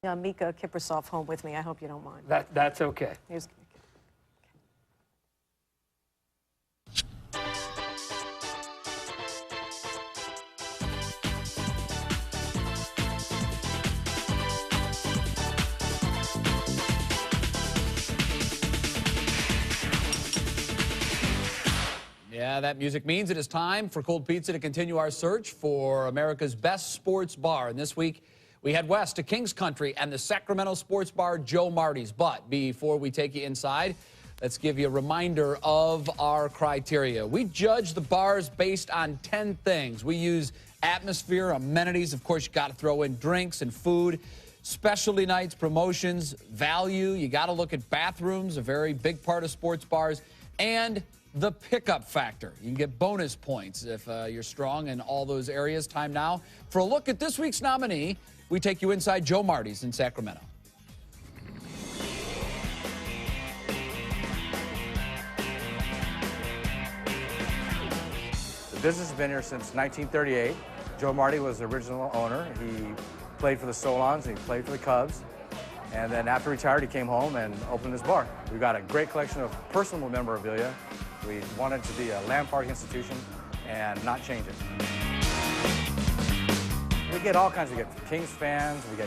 Mika Kiprasov home with me. I hope you don't mind. That's okay. Here's, Yeah, that music means it is time for Cold Pizza to continue our search for America's best sports bar. And this week, we head west to Kings Country and the Sacramento sports bar, Joe Marty's. But before we take you inside, let's give you a reminder of our criteria. We judge the bars based on 10 things. We use atmosphere, amenities. Of course, you got to throw in drinks and food, specialty nights, promotions, value. You got to look at bathrooms, a very big part of sports bars, and the pickup factor. You can get bonus points if you're strong in all those areas. Time now for a look at this week's nominee. We take you inside Joe Marty's in Sacramento. The business has been here since 1938. Joe Marty was the original owner. He played for the Solons and he played for the Cubs. And then after retired, he came home and opened this bar. We've got a great collection of personal memorabilia. We wanted to be a landmark institution and not change it. We get all kinds. We get Kings fans. We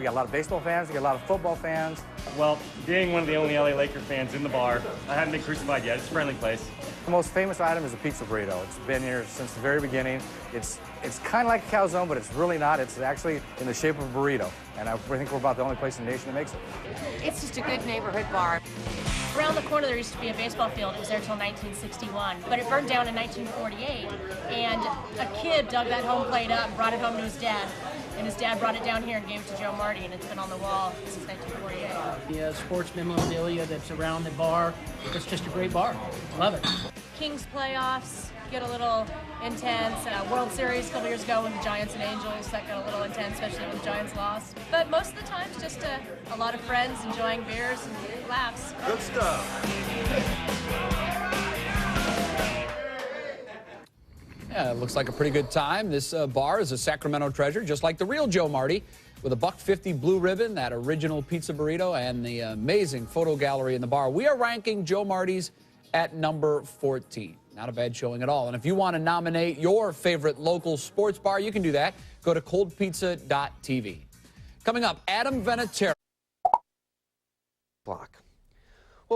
got a lot of baseball fans. We get a lot of football fans. Well, being one of the only LA Laker fans in the bar, I haven't been crucified yet. It's a friendly place. The most famous item is the pizza burrito. It's been here since the very beginning. It's kind of like a calzone, but it's really not. It's actually in the shape of a burrito. And I think we're about the only place in the nation that makes it. It's just a good neighborhood bar. Around the corner there used to be a baseball field. It was there until 1961, but it burned down in 1948, and a kid dug that home plate up and brought it home to his dad, and his dad brought it down here and gave it to Joe Marty, and it's been on the wall since 1948. The sports memorabilia that's around the bar, it's just a great bar. Love it. Kings playoffs get a little intense. World Series a couple years ago when the Giants and Angels, that got a little intense, especially when the Giants lost. But most of the time, it's just a lot of friends enjoying beers and laughs. Good stuff. Yeah, it looks like a pretty good time. This bar is a Sacramento treasure, just like the real Joe Marty, with a $1.50 blue ribbon, that original pizza burrito, and the amazing photo gallery in the bar. We are ranking Joe Marty's at number 14. Not a bad showing at all. And if you want to nominate your favorite local sports bar, you can do that. Go to coldpizza.tv. Coming up, Adam Vinatieri. Well,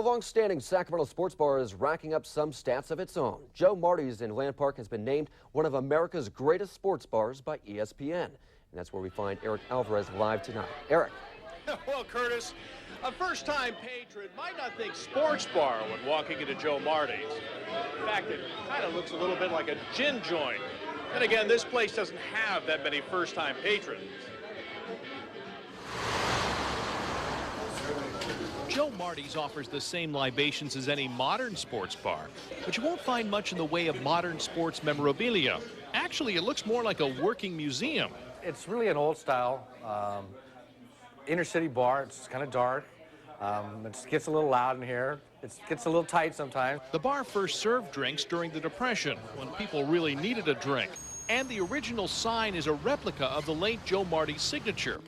long-standing Sacramento sports bar is racking up some stats of its own. Joe Marty's in Land Park has been named one of America's greatest sports bars by ESPN. And that's where we find Eric Alvarez live tonight. Eric. Well, Curtis, a first-time patron might not think sports bar when walking into Joe Marty's. In fact, it kind of looks a little bit like a gin joint. And again, this place doesn't have that many first-time patrons. Joe Marty's offers the same libations as any modern sports bar, but you won't find much in the way of modern sports memorabilia. Actually, it looks more like a working museum. It's really an old-style inner-city bar. It's kind of dark. It gets a little loud in here. It gets a little tight sometimes. The bar first served drinks during the Depression, when people really needed a drink. And the original sign is a replica of the late Joe Marty's signature.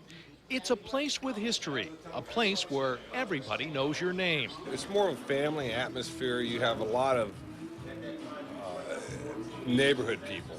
It's a place with history, a place where everybody knows your name. It's more of a family atmosphere. You have a lot of neighborhood people,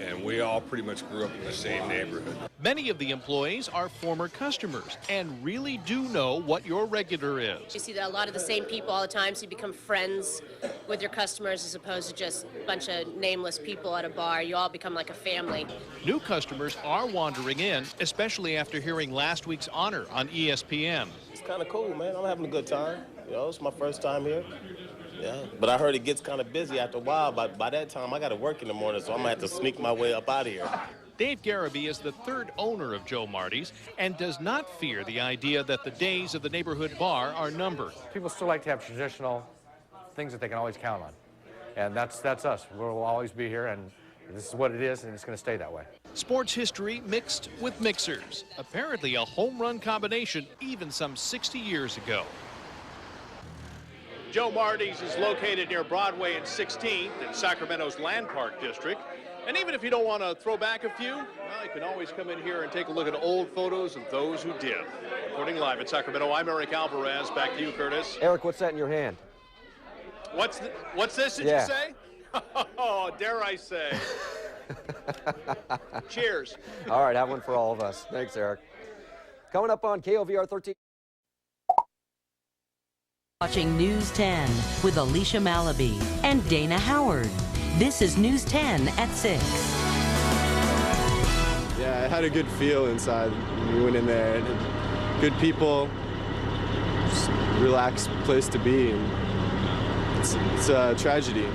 and we all pretty much grew up in the same neighborhood. Many of the employees are former customers and really do know what your regular is. You see a lot of the same people all the time, so you become friends with your customers as opposed to just a bunch of nameless people at a bar. You all become like a family. New customers are wandering in, especially after hearing last week's honor on ESPN. It's kind of cool, man. I'm having a good time. You know, it's my first time here. Yeah, but I heard it gets kind of busy after a while. By that time, I got to work in the morning, so I'm going to have to sneak my way up out of here. Dave Garibay is the third owner of Joe Marty's and does not fear the idea that the days of the neighborhood bar are numbered. People still like to have traditional things that they can always count on. And that's us. We'll always be here, and this is what it is, and it's going to stay that way. Sports history mixed with mixers. Apparently a home run combination even some 60 years ago. Joe Marty's is located near Broadway and 16th in Sacramento's Land Park District. And even if you don't want to throw back a few, well, you can always come in here and take a look at old photos of those who did. Reporting live in Sacramento, I'm Eric Alvarez. Back to you, Curtis. Eric, what's that in your hand? What's this, did you say? Oh, dare I say. Cheers. All right, have one for all of us. Thanks, Eric. Coming up on KOVR 13. Watching News 10 with Alicia Malaby and Dana Howard. This is News 10 at 6. Yeah, I had a good feel inside when we went in there. And good people, just relaxed place to be. And it's a tragedy.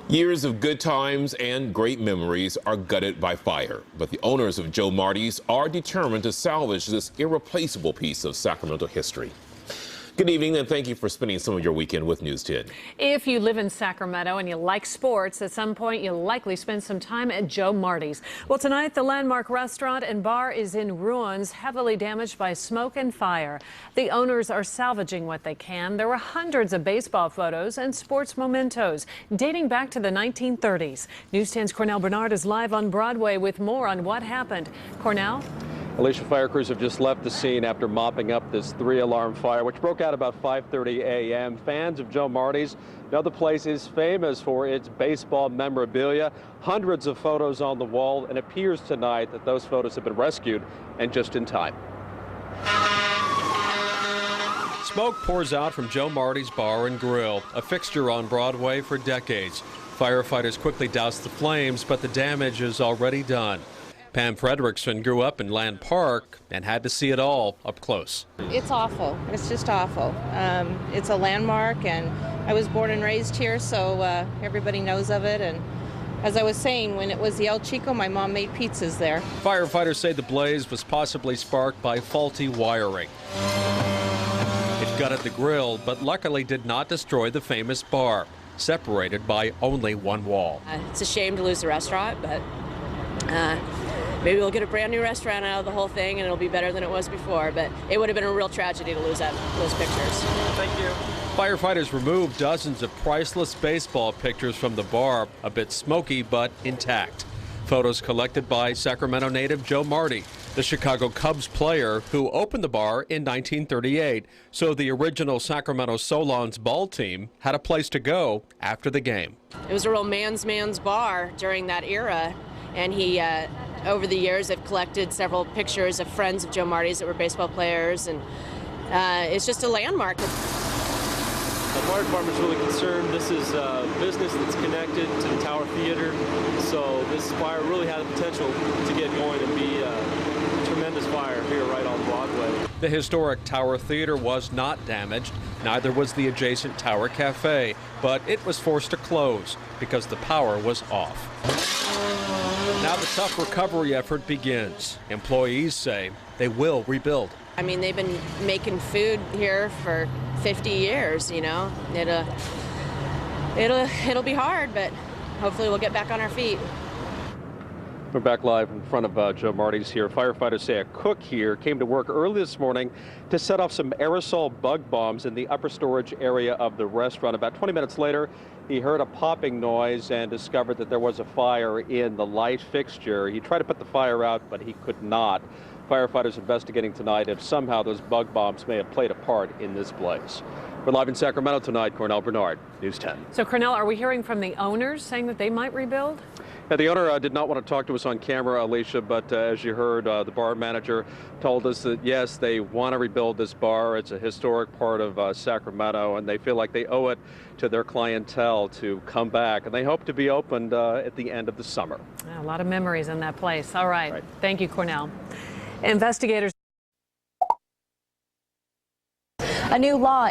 Years of good times and great memories are gutted by fire, but the owners of Joe Marty's are determined to salvage this irreplaceable piece of Sacramento history. Good evening, and thank you for spending some of your weekend with News 10. If you live in Sacramento and you like sports, at some point you'll likely spend some time at Joe Marty's. Well, tonight the landmark restaurant and bar is in ruins, heavily damaged by smoke and fire. The owners are salvaging what they can. There were hundreds of baseball photos and sports mementos dating back to the 1930s. News 10's Cornell Bernard is live on Broadway with more on what happened. Cornell? Alicia, fire crews have just left the scene after mopping up this 3-alarm fire, which broke out about 5:30 a.m. Fans of Joe Marty's know the place is famous for its baseball memorabilia. Hundreds of photos on the wall, and it appears tonight that those photos have been rescued and just in time. Smoke pours out from Joe Marty's Bar and Grill, a fixture on Broadway for decades. Firefighters quickly doused the flames, but the damage is already done. Pam Frederickson grew up in Land Park and had to see it all up close. It's awful. It's just awful. It's a landmark, and I was born and raised here, so everybody knows of it. And as I was saying, when it was the El Chico, my mom made pizzas there. Firefighters say the blaze was possibly sparked by faulty wiring. It gutted the grill, but luckily did not destroy the famous bar, separated by only one wall. It's a shame to lose the restaurant, but maybe we'll get a brand new restaurant out of the whole thing and it'll be better than it was before. But it would have been a real tragedy to lose those pictures. Thank you. Firefighters removed dozens of priceless baseball pictures from the bar, a bit smoky but intact. Photos collected by Sacramento native Joe Marty, the Chicago Cubs player who opened the bar in 1938. So the original Sacramento Solons ball team had a place to go after the game. It was a real man's bar during that era. And he, over the years, have collected several pictures of friends of Joe Marty's that were baseball players, and it's just a landmark. The fire department's really concerned. This is a business that's connected to the Tower Theater, so this fire really had the potential to get going and be a tremendous fire here right on Broadway. The historic Tower Theater was not damaged, neither was the adjacent Tower Cafe, but it was forced to close because the power was off. Now the tough recovery effort begins. Employees say they will rebuild. I mean, they've been making food here for 50 years, you know. It'll be hard, but hopefully we'll get back on our feet. We're back live in front of Joe Marty's here. Firefighters say a cook here came to work early this morning to set off some aerosol bug bombs in the upper storage area of the restaurant. About 20 minutes later, he heard a popping noise and discovered that there was a fire in the light fixture. He tried to put the fire out, but he could not. Firefighters investigating tonight if somehow those bug bombs may have played a part in this blaze. We're live in Sacramento tonight. Cornell Bernard, News 10. So, Cornell, are we hearing from the owners saying that they might rebuild? Yeah, the owner did not want to talk to us on camera, Alicia, but as you heard, the bar manager told us that, yes, they want to rebuild this bar. It's a historic part of Sacramento, and they feel like they owe it to their clientele to come back. And they hope to be opened at the end of the summer. A lot of memories in that place. All right. Thank you, Cornell. Investigators. A new law